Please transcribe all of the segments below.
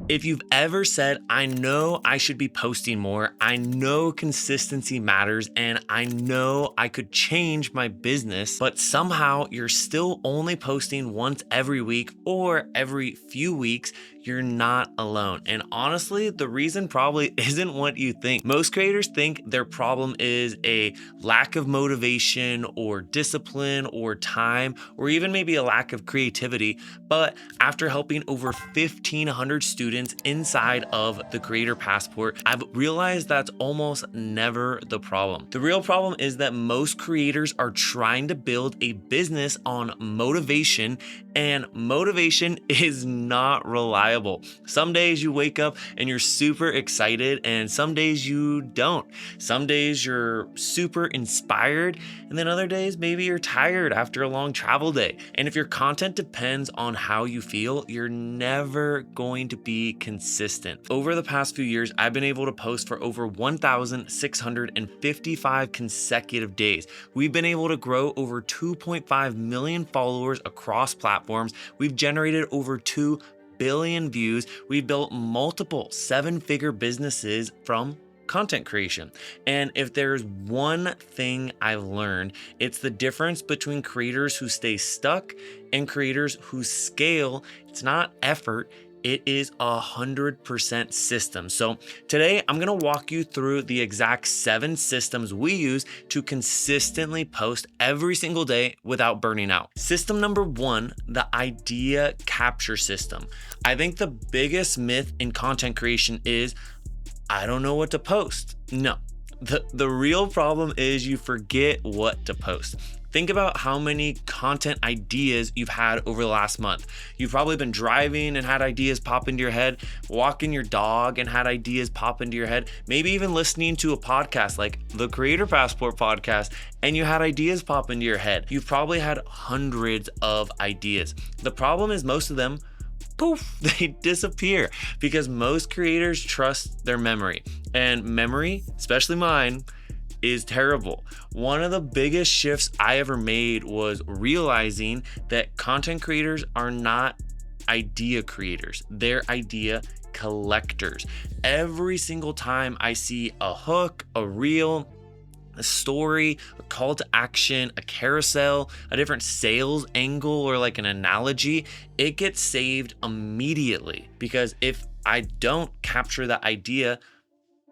If you've ever said, I know I should be posting more, I know consistency matters, and I know I could change my business, but somehow you're still only posting once every week or every few weeks, you're not alone. And honestly, the reason probably isn't what you think. Most creators think their problem is a lack of motivation or discipline or time, or even maybe a lack of creativity. But after helping over 1,500 students inside of the Creator Passport, I've realized that's almost never the problem. The real problem is that most creators are trying to build a business on motivation, and motivation is not reliable. Some days you wake up and you're super excited, and some days you don't. Some days you're super inspired, and then other days maybe you're tired after a long travel day. And if your content depends on how you feel, you're never going to be consistent. Over the past few years, I've been able to post for over 1,655 consecutive days. We've been able to grow over 2.5 million followers across platforms. We've generated over 2 billion views. We've built multiple 7-figure businesses from content creation. And if there's one thing I've learned, it's the difference between creators who stay stuck and creators who scale. It's not effort, it is 100% system. So today I'm gonna walk you through the exact 7 systems we use to consistently post every single day without burning out. System number 1, the idea capture system. I think the biggest myth in content creation is, I don't know what to post. No, the real problem is you forget what to post. Think about how many content ideas you've had over the last month. You've probably been driving and had ideas pop into your head, walking your dog and had ideas pop into your head, maybe even listening to a podcast like the Creator Passport podcast, and you had ideas pop into your head. You've probably had hundreds of ideas. The problem is most of them, poof, they disappear because most creators trust their memory, and memory, especially mine, is terrible. One of the biggest shifts I ever made was realizing that content creators are not idea creators, they're idea collectors. Every single time I see a hook, a reel, a story, a call to action, a carousel, a different sales angle, or like an analogy, it gets saved immediately, because if I don't capture that idea,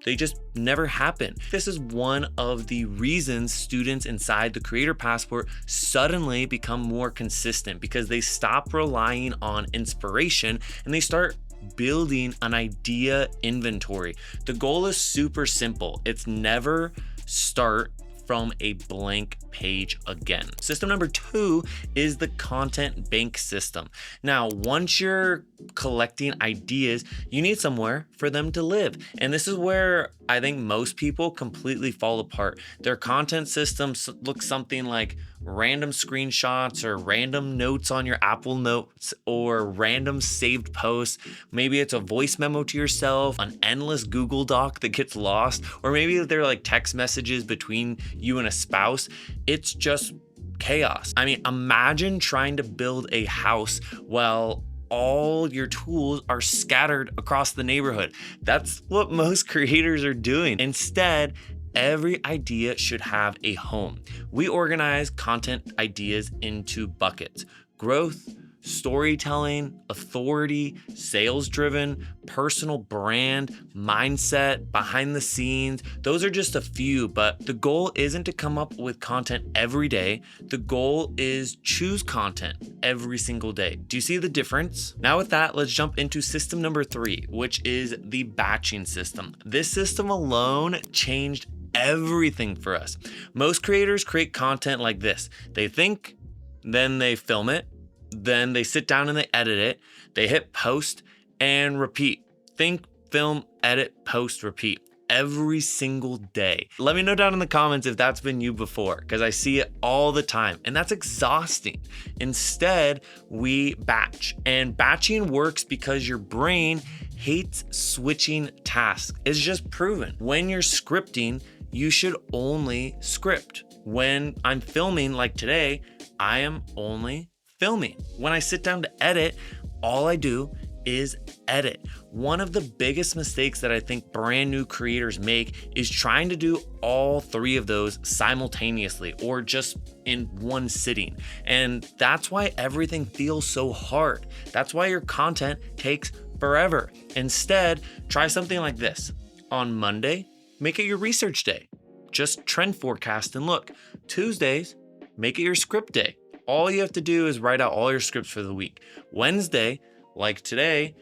they just never happen. This is one of the reasons students inside the Creator Passport suddenly become more consistent, because they stop relying on inspiration and they start building an idea inventory. The goal is super simple. It's never start from a blank page again. System number 2 is the content bank system. Now, once you're collecting ideas, you need somewhere for them to live. And this is where I think most people completely fall apart. Their content systems look something like random screenshots or random notes on your Apple Notes or random saved posts. Maybe it's a voice memo to yourself, an endless Google Doc that gets lost, or maybe they're like text messages between you and a spouse. It's just chaos. I mean, imagine trying to build a house while all your tools are scattered across the neighborhood. That's what most creators are doing. Instead, every idea should have a home. We organize content ideas into buckets: growth, storytelling, authority, sales-driven, personal brand, mindset, behind the scenes. Those are just a few, but the goal isn't to come up with content every day. The goal is choose content every single day. Do you see the difference? Now with that, let's jump into system number 3, which is the batching system. This system alone changed everything for us. Most creators create content like this. They think, then they film it, then they sit down and they edit it, they hit post and repeat. Think, film, edit, post, repeat every single day. Let me know down in the comments if that's been you before, because I see it all the time and that's exhausting. Instead, we batch, and batching works because your brain hates switching tasks. It's just proven. When you're scripting, you should only script. When I'm filming like today, I am only filming. When I sit down to edit, all I do is edit. One of the biggest mistakes that I think brand new creators make is trying to do all three of those simultaneously or just in one sitting. And that's why everything feels so hard. That's why your content takes forever. Instead, try something like this. On Monday, make it your research day. Just trend forecast and look. Tuesdays, make it your script day. All you have to do is write out all your scripts for the week. Wednesday, like today,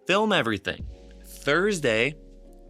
film everything. Thursday,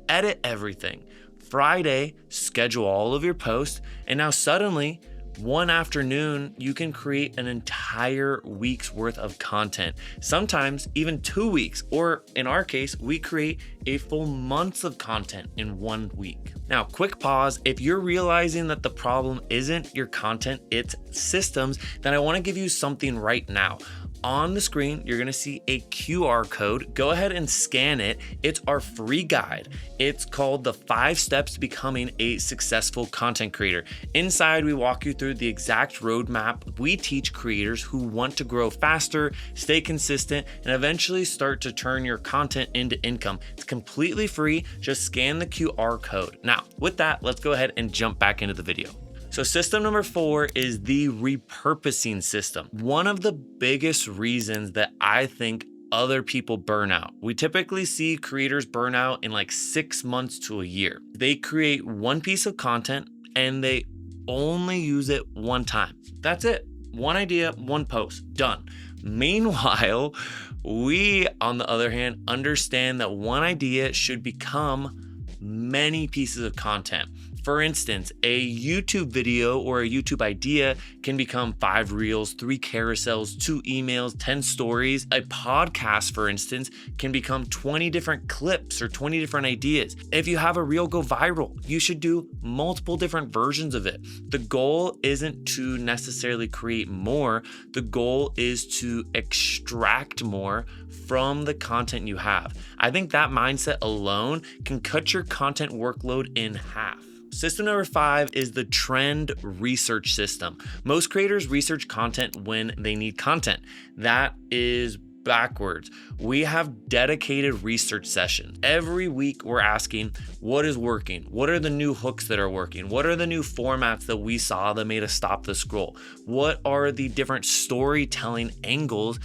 edit everything. Friday, schedule all of your posts. And now suddenly, one afternoon, you can create an entire week's worth of content. Sometimes even 2 weeks, or in our case, we create a full month of content in 1 week. Now, quick pause. If you're realizing that the problem isn't your content, it's systems, then I want to give you something right now. On the screen, you're gonna see a QR code. Go ahead and scan it. It's our free guide. It's called the 5 Steps to Becoming a Successful Content Creator. Inside, we walk you through the exact roadmap we teach creators who want to grow faster, stay consistent, and eventually start to turn your content into income. It's completely free. Just scan the QR code. Now, with that, let's go ahead and jump back into the video. So system number 4 is the repurposing system. One of the biggest reasons that I think other people burn out. We typically see creators burn out in like 6 months to a year. They create one piece of content and they only use it one time. That's it. One idea, one post, done. Meanwhile, we, on the other hand, understand that one idea should become many pieces of content. For instance, a YouTube video or a YouTube idea can become 5 reels, 3 carousels, 2 emails, 10 stories. A podcast, for instance, can become 20 different clips or 20 different ideas. If you have a reel go viral, you should do multiple different versions of it. The goal isn't to necessarily create more. The goal is to extract more from the content you have. I think that mindset alone can cut your content workload in half. System number 5 is the trend research system. Most creators research content when they need content. That is backwards. We have dedicated research sessions. Every week we're asking what is working? What are the new hooks that are working? What are the new formats that we saw that made us stop the scroll? What are the different storytelling angles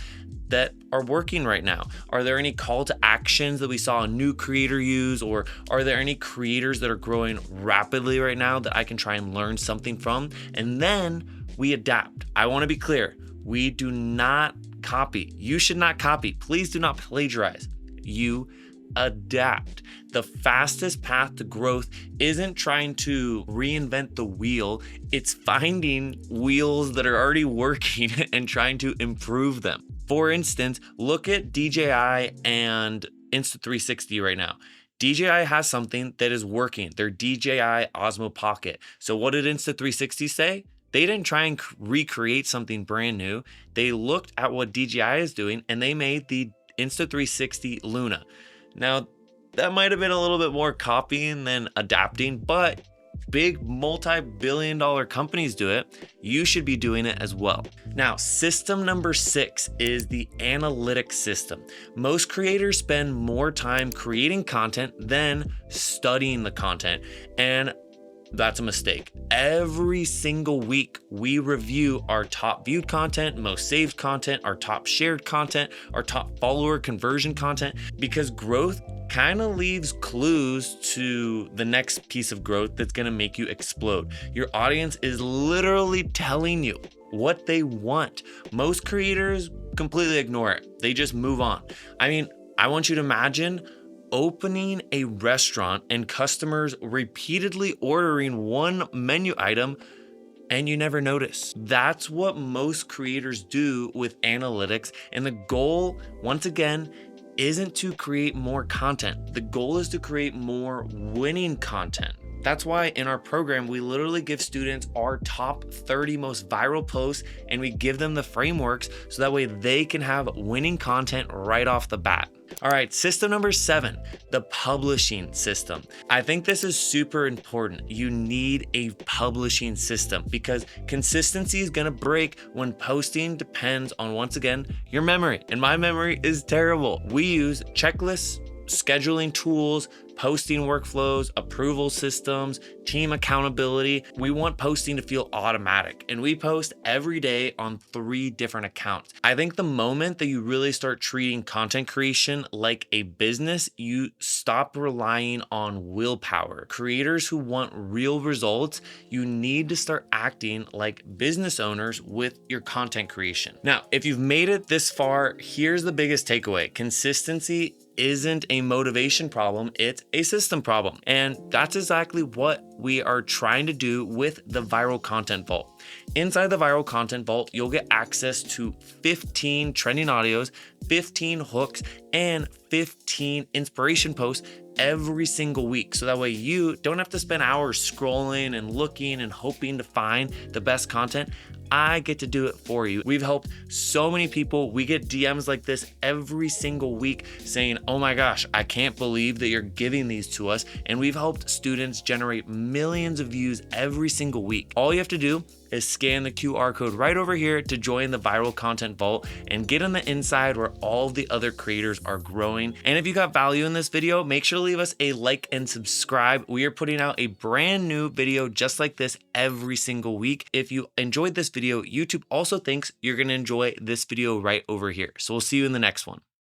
that are working right now? Are there any call to actions that we saw a new creator use, or are there any creators that are growing rapidly right now that I can try and learn something from? And then we adapt. I want to be clear. We do not copy. You should not copy. Please do not plagiarize. You adapt. The fastest path to growth isn't trying to reinvent the wheel. It's finding wheels that are already working and trying to improve them. For instance, look at DJI and Insta360 right now. DJI has something that is working. Their DJI Osmo Pocket. So what did Insta360 say? They didn't try and recreate something brand new. They looked at what DJI is doing and they made the Insta360 Luna. Now, that might have been a little bit more copying than adapting, but big multi-billion-dollar companies do it. You should be doing it as well. Now, system number 6 is the analytics system. Most creators spend more time creating content than studying the content, and that's a mistake. Every single week, we review our top viewed content, most saved content, our top shared content, our top follower conversion content, because growth kind of leaves clues to the next piece of growth that's going to make you explode. Your audience is literally telling you what they want. Most creators completely ignore it. They just move on. I mean, I want you to imagine opening a restaurant and customers repeatedly ordering one menu item and you never notice. That's what most creators do with analytics. And the goal, once again, isn't to create more content. The goal is to create more winning content. That's why in our program, we literally give students our top 30 most viral posts and we give them the frameworks so that way they can have winning content right off the bat. All right, system number 7, the publishing system. I think this is super important. You need a publishing system because consistency is gonna break when posting depends on, once again, your memory. And my memory is terrible. We use checklists, scheduling tools, posting workflows, approval systems, team accountability. We want posting to feel automatic, and we post every day on 3 different accounts. I think the moment that you really start treating content creation like a business, you stop relying on willpower. Creators who want real results, you need to start acting like business owners with your content creation. Now, if you've made it this far, here's the biggest takeaway. Consistency isn't a motivation problem, it's a system problem. And that's exactly what we are trying to do with the Viral Content Vault. Inside the Viral Content Vault, you'll get access to 15 trending audios, 15 hooks, and 15 inspiration posts every single week. So that way you don't have to spend hours scrolling and looking and hoping to find the best content. I get to do it for you. We've helped so many people. We get DMs like this every single week saying, oh my gosh, I can't believe that you're giving these to us. And we've helped students generate millions of views every single week. All you have to do is scan the QR code right over here to join the Viral Content Vault and get on the inside where all the other creators are growing. And if you got value in this video, make sure to leave us a like and subscribe. We are putting out a brand new video just like this every single week. If you enjoyed this video, YouTube also thinks you're going to enjoy this video right over here. So we'll see you in the next one.